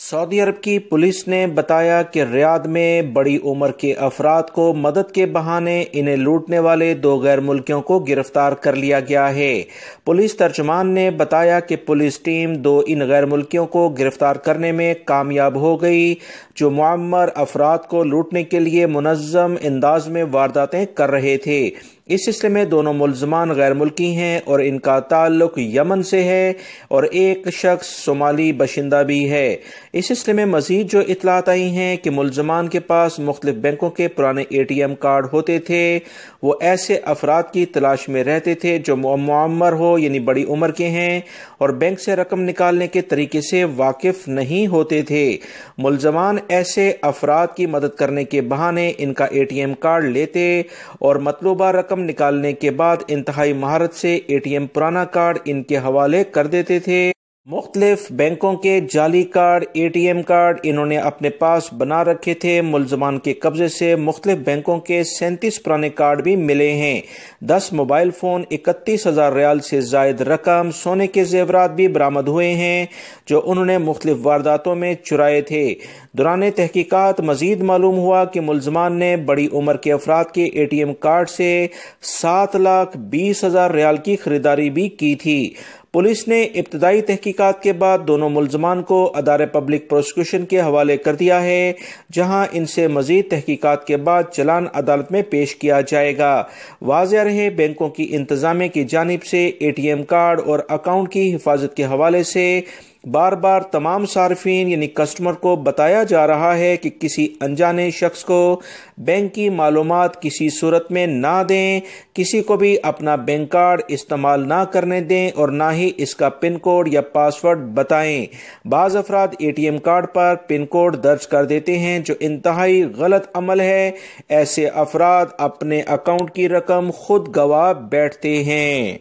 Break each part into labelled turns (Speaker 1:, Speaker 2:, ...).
Speaker 1: سعودی عرب کی پولیس نے بتایا کہ ریاض میں بڑی عمر کے افراد کو مدد کے بہانے انہیں لوٹنے والے 2 غیر ملکیوں کو گرفتار کر لیا گیا ہے۔ پولیس ترجمان نے بتایا کہ پولیس ٹیم 2 ان غیر ملکیوں کو گرفتار کرنے میں کامیاب ہو گئی جو معمر افراد کو لوٹنے کے لیے منظم انداز میں وارداتیں کر رہے تھے۔ اس سلسلے میں دونوں ملزمان غیر ملکی ہیں اور ان کا تعلق یمن سے ہے اور ایک شخص صومالی باشندہ بھی ہے۔ اس سلسلے میں مزید جو اطلاعات آئی ہیں کہ ملزمان کے پاس مختلف بینکوں کے پرانے ATM کارڈ ہوتے تھے۔ وہ ایسے افراد کی تلاش میں رہتے تھے جو معمر ہو یعنی بڑی عمر کے ہیں اور بینک سے رقم نکالنے کے طریقے سے واقف نہیں ہوتے تھے۔ ملزمان ایسے افراد کی مدد کرنے کے بہانے ان کا ATM کارڈ لیتے اور مطلوبہ رقم نکالنے کے بعد انتہائی مہارت سے ATM پرانا کارڈ ان کے حوالے کر دیتے تھے۔ مختلف بینکوں کے جعلی کارڈ ATM کارڈ انہوں نے اپنے پاس بنا رکھے تھے۔ ملزمان کے قبضے سے مختلف بینکوں کے 37 پرانے کارڈ بھی ملے ہیں۔ 10 موبائل فون، 31,000 ریال سے زائد رقم، سونے کے زیورات بھی برآمد ہوئے ہیں جو انہوں نے مختلف وارداتوں میں چرائے تھے۔ دوران تحقیقات مزید معلوم ہوا کہ ملزمان نے بڑی عمر کے افراد کے ATM کارڈ سے 7,20,000 ریال کی خریداری بھی کی تھی۔ پولیس نے ابتدائی تحقیقات کے بعد دونوں ملزمان کو ادارے پبلک پروسیکیوشن کے حوالے کر دیا ہے، جہاں ان سے مزید تحقیقات کے بعد چلان عدالت میں پیش کیا جائے گا۔ واضح رہے، بینکوں کی انتظامیہ کی جانب سے ATM کارڈ اور اکاؤنٹ کی حفاظت کے حوالے سے بار بار تمام صارفین یعنی کسٹمر کو بتایا جا رہا ہے کہ کسی انجانے شخص کو بینک کی معلومات کسی صورت میں نہ دیں، کسی کو بھی اپنا بینک کارڈ استعمال نہ کرنے دیں اور نہ ہی اس کا پن کوڈ یا پاس ورڈ بتائیں۔ بعض افراد ATM کارڈ پر پن کوڈ درج کر دیتے ہیں جو انتہائی غلط عمل ہے۔ ایسے افراد اپنے اکاؤنٹ کی رقم خود گنوا بیٹھتے ہیں۔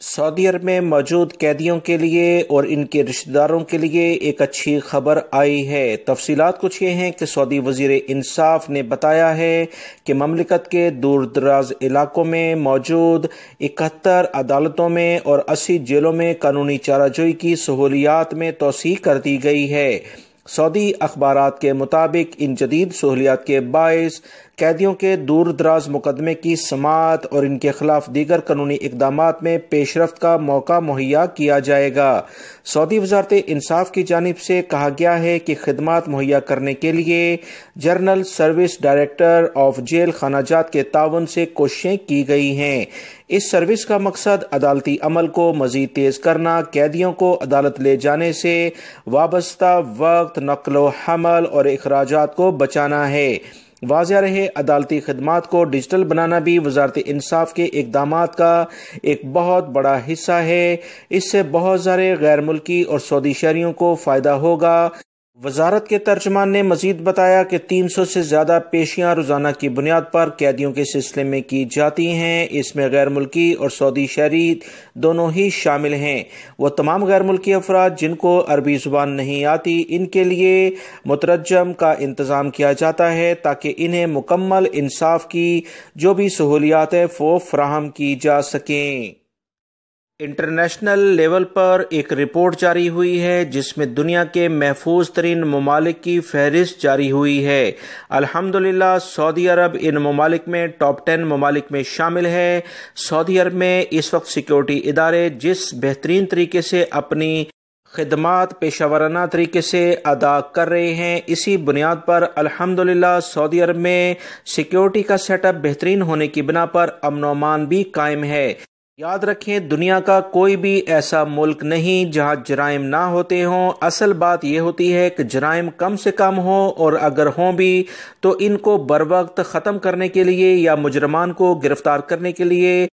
Speaker 1: سعودی عرب میں موجود قیدیوں کے لیے اور ان کے رشتہ داروں کے لیے ایک اچھی خبر آئی ہے۔ تفصیلات کچھ یہ ہیں کہ سعودی وزیر انصاف نے بتایا ہے کہ مملکت کے دور دراز علاقوں میں موجود 71 عدالتوں میں اور 80 جیلوں میں قانونی چارہ جوئی کی سہولیات میں توسیع کر دی گئی ہے۔ سعودی اخبارات کے مطابق ان جدید سہولیات کے باعث قیدیوں کے دور دراز مقدمے کی سماعت اور ان کے خلاف دیگر قانونی اقدامات میں پیش رفت کا موقع مہیا کیا جائے گا۔ سعودی وزارت انصاف کی جانب سے کہا گیا ہے کہ خدمات مہیا کرنے کے لیے general service director of jail خانہ جات کے تعاون سے کوششیں کی گئی ہیں۔ اس سروس کا مقصد عدالتی عمل کو مزید تیز کرنا، قیدیوں کو عدالت لے جانے سے وابستہ وقت، نقل و حمل اور اخراجات کو بچانا ہے۔ واضح رہے، عدالتی خدمات کو ڈیجیٹل بنانا بھی وزارت انصاف کے اقدامات کا ایک بہت بڑا حصہ ہے۔ اس سے بہت سارے غیر ملکی اور سعودی شہریوں کو فائدہ ہوگا۔ وزارت کے ترجمان نے مزید بتایا کہ 300 سے زیادہ پیشیاں روزانہ کی بنیاد پر قیدیوں کے سلسلے میں کی جاتی ہیں۔ اس میں غیر ملکی اور سعودی شہری دونوں ہی شامل ہیں۔ وہ تمام غیر ملکی افراد جن کو عربی زبان نہیں آتی، ان کے لیے مترجم کا انتظام کیا جاتا ہے تاکہ انہیں مکمل انصاف کی جو بھی سہولیات ہیں وہ فراہم کی جا سکیں۔ انٹرنیشنل لیول پر ایک رپورٹ جاری ہوئی ہے جس میں دنیا کے محفوظ ترین ممالک کی فہرست جاری ہوئی ہے۔ الحمدللہ سعودی عرب ان ممالک میں ٹاپ 10 ممالک میں شامل ہے۔ سعودی عرب میں اس وقت سیکیورٹی ادارے جس بہترین طریقے سے اپنی خدمات پیشہ ورانہ طریقے سے ادا کر رہے ہیں، اسی بنیاد پر الحمدللہ سعودی عرب میں سیکیورٹی کا سیٹ اپ بہترین ہونے کی بنا پر امن و امان بھی قائم ہے۔ یاد رکھیں، دنیا کا کوئی بھی ایسا ملک نہیں جہاں جرائم نہ ہوتے ہوں۔ اصل بات یہ ہوتی ہے کہ جرائم کم سے کم ہوں، اور اگر ہوں بھی تو ان کو بروقت ختم کرنے کے لیے یا مجرمان کو گرفتار کرنے کے لیے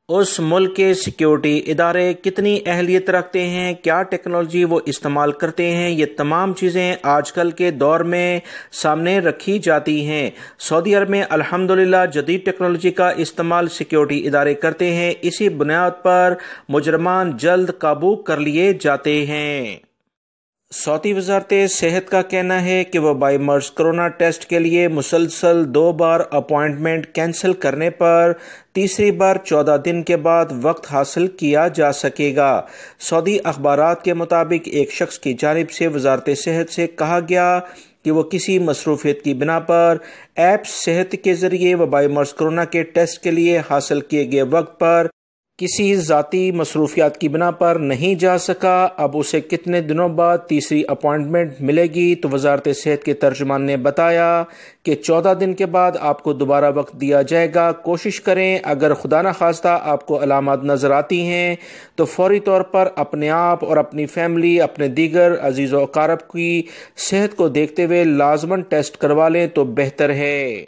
Speaker 1: اس ملک کے سیکیورٹی ادارے کتنی اہلیت رکھتے ہیں، کیا ٹیکنالوجی وہ استعمال کرتے ہیں، یہ تمام چیزیں آج کل کے دور میں سامنے رکھی جاتی ہیں۔ سعودی عرب میں الحمدللہ جدید ٹیکنالوجی کا استعمال سیکیورٹی ادارے کرتے ہیں، اسی بنیاد پر مجرمان جلد قابو کر لیے جاتے ہیں۔ سعودی وزارت صحت کا کہنا ہے کہ وبائی مرض کرونا ٹیسٹ کے لیے مسلسل 2 بار اپوائنٹمنٹ کینسل کرنے پر تیسری بار 14 دن کے بعد وقت حاصل کیا جا سکے گا۔ سعودی اخبارات کے مطابق ایک شخص کی جانب سے وزارت صحت سے کہا گیا کہ وہ کسی مصروفیت کی بنا پر ایپ صحت کے ذریعے وبائی مرض کرونا کے ٹیسٹ کے لیے حاصل کیے گئے وقت پر کسی ذاتی مصروفیات کی بنا پر نہیں جا سکا۔ اب اسے کتنے دنوں بعد تیسری اپوائنٹمنٹ ملے گی؟ تو وزارت صحت کے ترجمان نے بتایا کہ 14 دن کے بعد آپ کو دوبارہ وقت دیا جائے گا۔ کوشش کریں اگر خدا نخواستہ آپ کو علامات نظر آتی ہیں تو فوری طور پر اپنے آپ اور اپنی فیملی، اپنے دیگر عزیز و اقارب کی صحت کو دیکھتے ہوئے لازماً ٹیسٹ کروا لیں تو بہتر ہے۔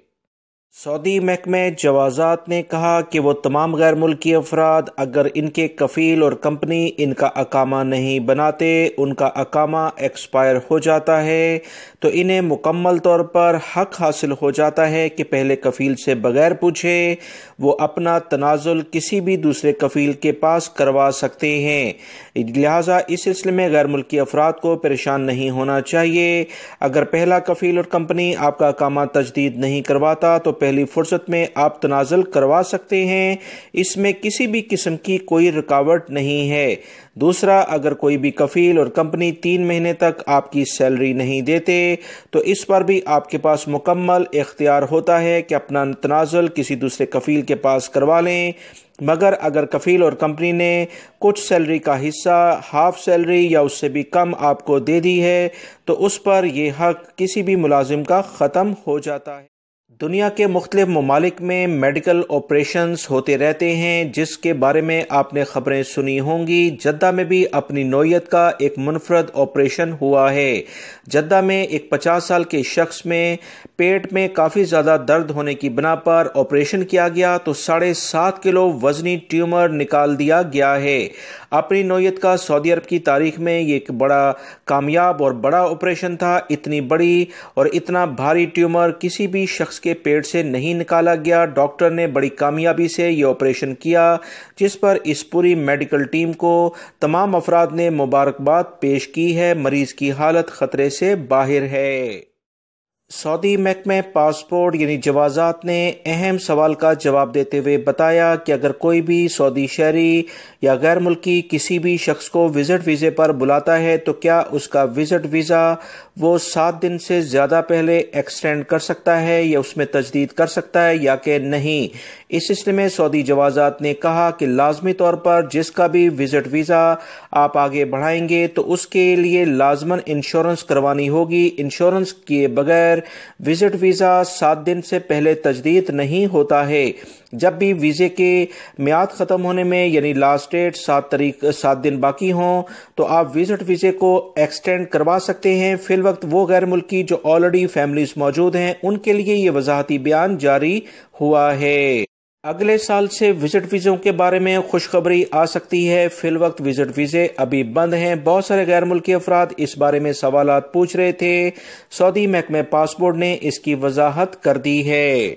Speaker 1: سعودی محکمہ جوازات نے کہا کہ وہ تمام غیر ملکی افراد اگر ان کے کفیل اور کمپنی ان کا اقامہ نہیں بناتے، ان کا اقامہ ایکسپائر ہو جاتا ہے تو انہیں مکمل طور پر حق حاصل ہو جاتا ہے کہ پہلے کفیل سے بغیر پوچھے وہ اپنا تنازل کسی بھی دوسرے کفیل کے پاس کروا سکتے ہیں۔ لہٰذا اس سلسلے میں غیر ملکی افراد کو پریشان نہیں ہونا چاہیے۔ اگر پہلا کفیل اور کمپنی آپ کا اقامہ تجدید نہیں کرواتا تو پہلی فرصت میں آپ تنازل کروا سکتے ہیں، اس میں کسی بھی قسم کی کوئی رکاوٹ نہیں ہے۔ دوسرا، اگر کوئی بھی کفیل اور کمپنی 3 مہینے تک آپ کی سیلری نہیں دیتے تو اس پر بھی آپ کے پاس مکمل اختیار ہوتا ہے کہ اپنا تنازل کسی دوسرے کفیل کے پاس کروا لیں، مگر اگر کفیل اور کمپنی نے کچھ سیلری کا حصہ، ہاف سیلری یا اس سے بھی کم آپ کو دے دی ہے تو اس پر یہ حق کسی بھی ملازم کا ختم ہو جاتا ہے۔ دنیا کے مختلف ممالک میں میڈیکل آپریشنز ہوتے رہتے ہیں جس کے بارے میں آپ نے خبریں سنی ہوں گی۔ جدہ میں بھی اپنی نوعیت کا ایک منفرد آپریشن ہوا ہے۔ جدہ میں ایک 50 سال کے شخص میں پیٹ میں کافی زیادہ درد ہونے کی بنا پر آپریشن کیا گیا تو 7.5 کلو وزنی ٹیومر نکال دیا گیا ہے۔ اپنی نوعیت کا سعودی عرب کی تاریخ میں یہ ایک بڑا کامیاب اور بڑا آپریشن تھا۔ اتنی بڑی اور اتنا بھاری ٹیومر کسی بھی شخص کے پیٹ سے نہیں نکالا گیا۔ ڈاکٹر نے بڑی کامیابی سے یہ آپریشن کیا جس پر اس پوری میڈیکل ٹیم کو تمام افراد نے مبارکباد پیش کی ہے۔ مریض کی حالت خطرے سے باہر ہے۔ سعودی محکمہ پاسپورٹ یعنی جوازات نے اہم سوال کا جواب دیتے ہوئے بتایا کہ اگر کوئی بھی سعودی شہری یا غیر ملکی کسی بھی شخص کو وزٹ ویزے پر بلاتا ہے تو کیا اس کا وزٹ ویزا وہ 7 دن سے زیادہ پہلے ایکسٹینڈ کر سکتا ہے یا اس میں تجدید کر سکتا ہے یا کہ نہیں۔ اس سلسلے میں سعودی جوازات نے کہا کہ لازمی طور پر جس کا بھی وزٹ ویزا آپ آگے بڑھائیں گے تو اس کے لیے لازماً انشورنس کروانی ہوگی۔ انشورنس کیے بغیر وزٹ ویزا 7 دن سے پہلے تجدید نہیں ہوتا ہے۔ جب بھی ویزے کے میعاد ختم ہونے میں یعنی لاسٹ ڈیٹ 7 دن باقی ہوں تو آپ وزٹ ویزے کو ایکسٹینڈ کروا سکتے ہیں۔ فی الوقت وہ غیر ملکی جو آلریڈی فیملیز موجود ہیں ان کے لیے یہ وضاحتی بیان جاری ہوا ہے۔ اگلے سال سے وزٹ ویزوں کے بارے میں خوشخبری آ سکتی ہے۔ فی الوقت وزٹ ویزے ابھی بند ہیں۔ بہت سارے غیر ملکی افراد اس بارے میں سوالات پوچھ رہے تھے۔ سعودی محکمہ پاسپورٹ نے اس کی وضاحت کر دی ہے۔